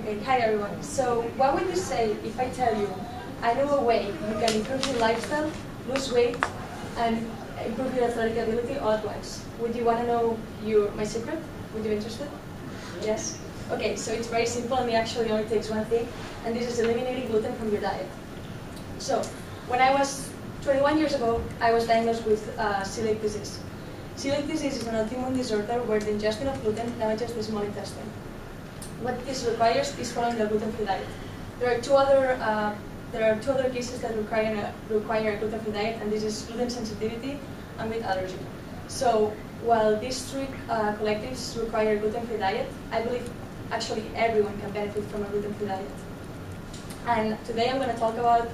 Okay, hi everyone. So what would you say if I tell you I know a way you can improve your lifestyle, lose weight, and improve your athletic ability all at once? Would you want to know my secret? Would you be interested? Yes? Okay, so it's very simple and it actually only takes one thing, and this is eliminating gluten from your diet. So when I was 21 years ago, I was diagnosed with celiac disease. Celiac disease is an autoimmune disorder where the ingestion of gluten damages the small intestine. What this requires is following a gluten-free diet. There are two other cases that require a gluten-free diet, and this is gluten sensitivity and meat allergy. So while these three collectives require a gluten-free diet, I believe actually everyone can benefit from a gluten-free diet. And today I'm going to talk about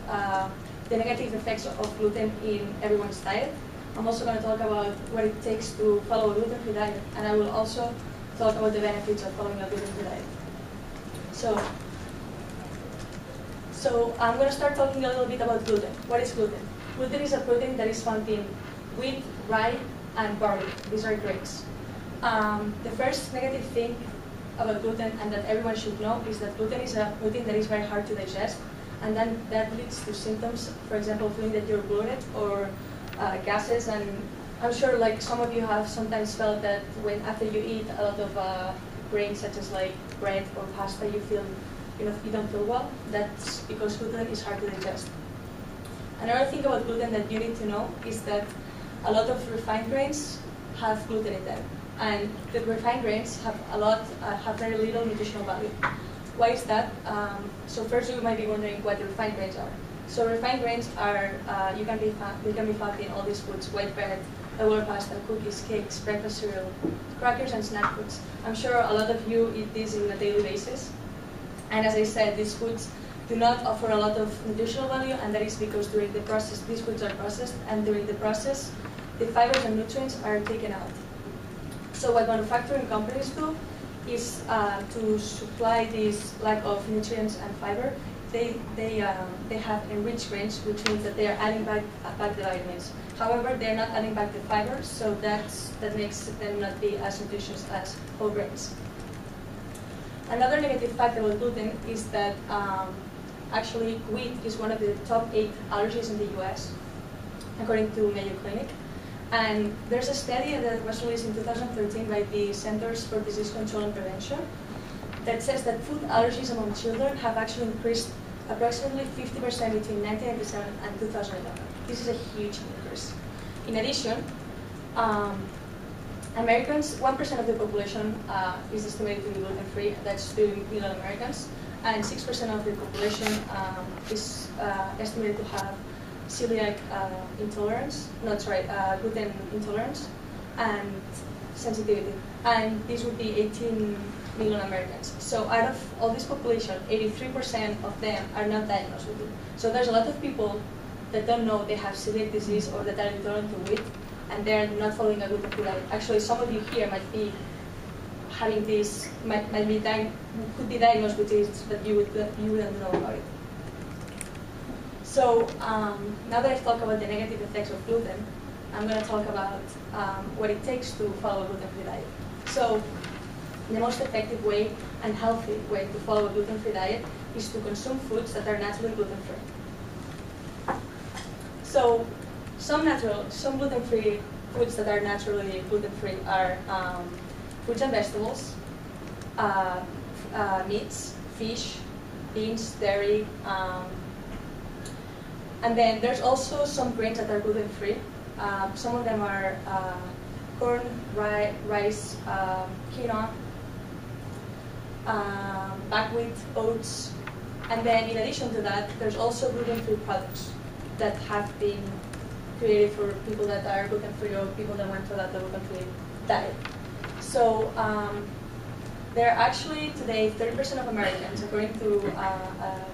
the negative effects of gluten in everyone's diet. I'm also going to talk about what it takes to follow a gluten-free diet, and I will also talk about the benefits of following a gluten-free diet. So I'm going to start talking a little bit about gluten. What is gluten? Gluten is a protein that is found in wheat, rye, and barley. These are grains. The first negative thing about gluten, and that everyone should know, is that gluten is a protein that is very hard to digest, and then that leads to symptoms, for example, feeling that you're bloated or gases. And I'm sure like some of you have sometimes felt that when after you eat a lot of grains such as like bread or pasta, you feel you don't feel well. That's because gluten is hard to digest. Another thing about gluten that you need to know is that a lot of refined grains have gluten in them, and the refined grains have very little nutritional value. Why is that? So first you might be wondering what the refined grains are. So refined grains are they can be found in all these foods: white bread, regular pasta, cookies, cakes, breakfast cereal, crackers, and snack foods. I'm sure a lot of you eat these on a daily basis. And as I said, these foods do not offer a lot of nutritional value, and that is because during the process, these foods are processed, and during the process, the fibers and nutrients are taken out. So what manufacturing companies do is to supply this lack of nutrients and fiber, they have enriched grains, which means that they are adding back the vitamins. However, they're not adding back the fibers, so that makes them not be as nutritious as whole grains. Another negative fact about gluten is that actually wheat is one of the top 8 allergies in the US, according to Mayo Clinic. And there's a study that was released in 2013 by the Centers for Disease Control and Prevention that says that food allergies among children have actually increased approximately 50% between 1997 and 2011. This is a huge increase. In addition, Americans, 1% of the population is estimated to be gluten-free. That's 2 million Americans, and 6% of the population is estimated to have celiac intolerance, gluten intolerance and sensitivity. And this would be 18 million Americans. So out of all this population, 83% of them are not diagnosed with it. So there's a lot of people that don't know they have celiac disease or that are intolerant to wheat, and they're not following a gluten-free diet. Actually, some of you here might be having this, could be diagnosed with this, but you wouldn't know about it. So now that I've talked about the negative effects of gluten, I'm going to talk about what it takes to follow a gluten-free diet. So the most effective way and healthy way to follow a gluten-free diet is to consume foods that are naturally gluten-free. So some gluten-free foods that are naturally gluten-free are fruits and vegetables, meats, fish, beans, dairy, and then there's also some grains that are gluten-free. Some of them are corn, rice, quinoa, buckwheat, oats, and then in addition to that, there's also gluten-free products that have been created for people that are gluten-free or people that want to adopt a gluten-free diet. So there are actually today 30% of Americans, according to a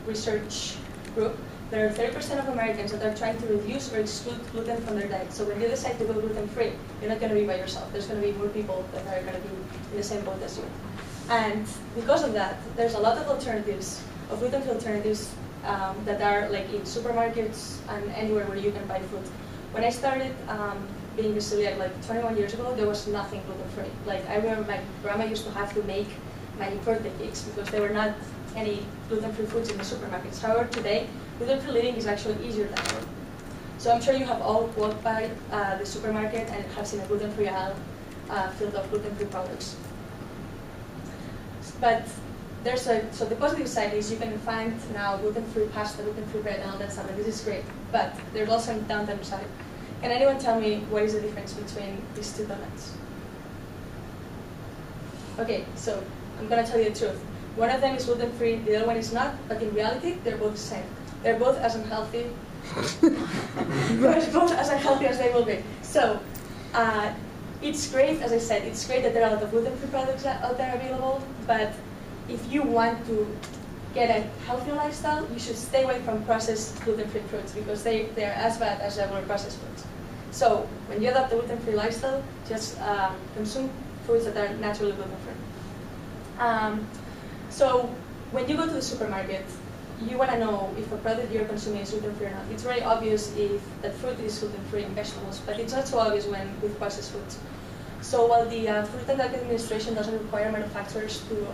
research group, there are 30% of Americans that are trying to reduce or exclude gluten from their diet. So when you decide to go gluten-free, you're not going to be by yourself. There's going to be more people that are going to be in the same boat as you. And because of that, there's a lot of alternatives, of gluten-free alternatives that are like in supermarkets and anywhere where you can buy food. When I started being a celiac like 21 years ago, there was nothing gluten-free. Like I remember my grandma used to have to make my birthday cakes because there were not any gluten-free foods in the supermarkets. However, today, gluten-free living is actually easier than ever. So I'm sure you have all walked by the supermarket and have seen a gluten-free aisle filled of gluten-free products. But so the positive side is you can find now gluten-free pasta, gluten-free bread, and all that stuff, and this is great. But there's also a downside side. Can anyone tell me what is the difference between these two donuts? Okay, so I'm gonna tell you the truth. One of them is gluten-free, the other one is not, but in reality, they're both the same. They're both as unhealthy. They're both as unhealthy as they will be. So, it's great, as I said, it's great that there are a lot of gluten-free products out there available, but if you want to get a healthier lifestyle, you should stay away from processed gluten-free foods because they're as bad as regular processed foods. So when you adopt a gluten-free lifestyle, just consume foods that are naturally gluten-free. So when you go to the supermarket, you want to know if a product you're consuming is gluten-free or not. It's very obvious if that fruit is gluten-free and vegetables, but it's not so obvious when with processed foods. So while the Food and Drug Administration doesn't require manufacturers to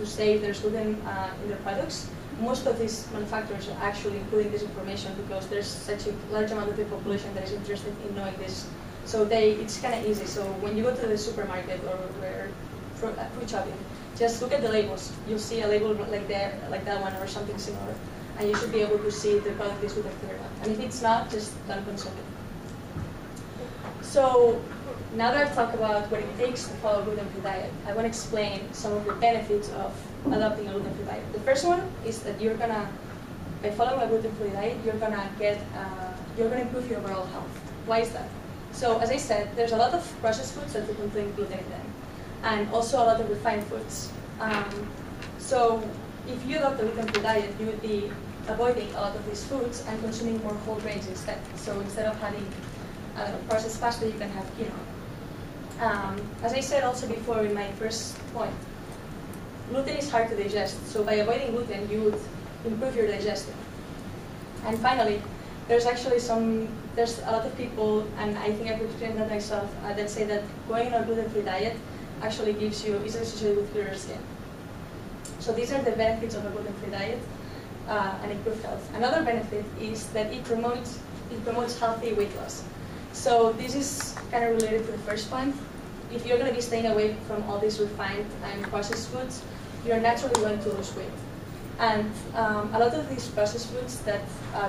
say if there's gluten in their products, most of these manufacturers are actually including this information because there's such a large amount of the population that is interested in knowing this. So it's kind of easy. So when you go to the supermarket or where food shopping, just look at the labels. You'll see a label like that one or something similar, and you should be able to see if the product is gluten-free or not. And if it's not, just don't consume it. So now that I've talked about what it takes to follow a gluten-free diet, I want to explain some of the benefits of adopting a gluten-free diet. The first one is that by following a gluten-free diet, you're gonna improve your overall health. Why is that? So as I said, there's a lot of processed foods that contain gluten in them, and also a lot of refined foods. So if you adopt a gluten-free diet, you would be avoiding a lot of these foods and consuming more whole grains instead. So instead of having processed pasta, you can have quinoa. As I said also before in my first point, gluten is hard to digest. So by avoiding gluten, you would improve your digestion. And finally, there's a lot of people, and I think I've experienced that myself, that say that going on a gluten-free diet actually is associated with clearer skin. So these are the benefits of a gluten-free diet and improved health. Another benefit is that it promotes healthy weight loss. So this is kind of related to the first point. If you're going to be staying away from all these refined and processed foods, you're naturally going to lose weight. And a lot of these processed foods that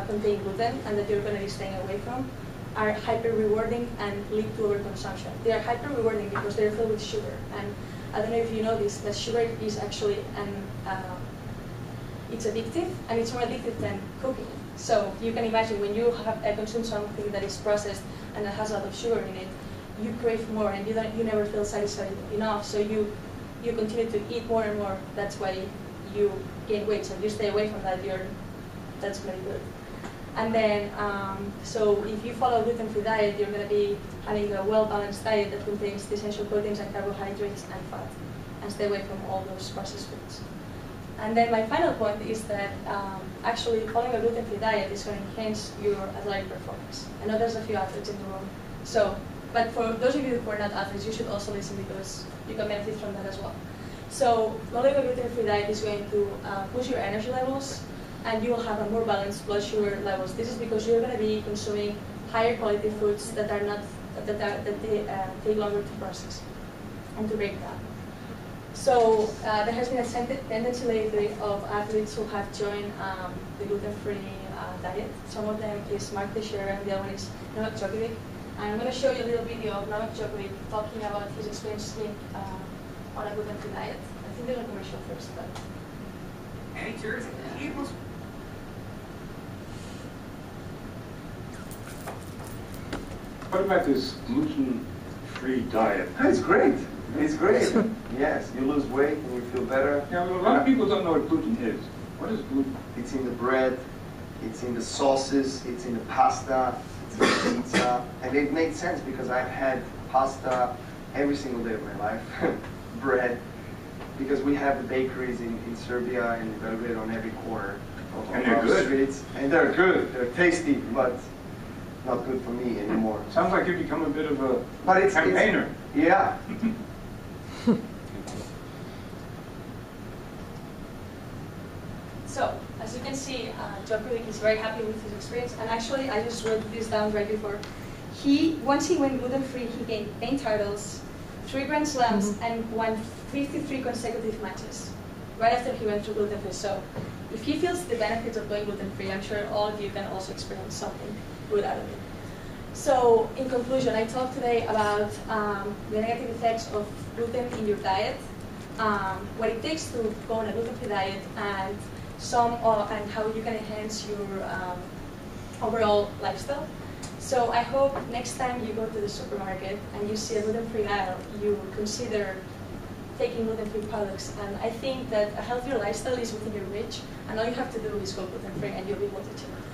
contain gluten and that you're going to be staying away from are hyper-rewarding and lead to overconsumption. They are hyper-rewarding because they're filled with sugar. And I don't know if you know this, that sugar is actually it's addictive, and it's more addictive than cooking. So you can imagine when you consume something that is processed and that has a lot of sugar in it, you crave more, and you never feel satisfied enough. So you continue to eat more and more. That's why you gain weight. So if you stay away from that, that's very good. And then, so if you follow a gluten-free diet, you're going to be having a well-balanced diet that contains the essential proteins and carbohydrates and fat, and stay away from all those processed foods. And then my final point is that actually following a gluten-free diet is going to enhance your athletic performance. I know there's a few athletes in the room. So, but for those of you who are not athletes, you should also listen because you can benefit from that as well. So following a gluten-free diet is going to push your energy levels, and you will have a more balanced blood sugar levels. This is because you're going to be consuming higher quality foods that they take longer to process and to break down. So there has been a tendency lately of athletes who have joined the gluten-free diet. Some of them is Mark Teixeira, and the other one is Novak Djokovic. And I'm going to show you a little video of Novak Djokovic talking about his experience being on a gluten-free diet. I think there's a commercial first, but. Any cheers? What about this gluten-free diet? It's great. It's great. Yes, you lose weight and you feel better. Yeah, well, a lot of people don't know what gluten is. What is gluten? It's in the bread, it's in the sauces, it's in the pasta, it's in the pizza. And it makes sense because I've had pasta every single day of my life, bread, because we have the bakeries in Serbia and Belgrade on every corner of our streets. And they're good, they're tasty, but not good for me anymore. Sounds like you've become a bit of a campaigner. Yeah. see, John Prudnik is very happy with his experience. And actually, I just wrote this down right before. Once he went gluten-free, he gained 8 titles, 3 Grand Slams, and won 53 consecutive matches right after he went through gluten-free. So if he feels the benefits of going gluten-free, I'm sure all of you can also experience something good out of it. So in conclusion, I talked today about the negative effects of gluten in your diet, what it takes to go on a gluten-free diet, and and how you can enhance your overall lifestyle. So I hope next time you go to the supermarket and you see a gluten-free aisle, you consider taking gluten-free products. And I think that a healthier lifestyle is within your reach, and all you have to do is go gluten-free and you'll be able to achieve it.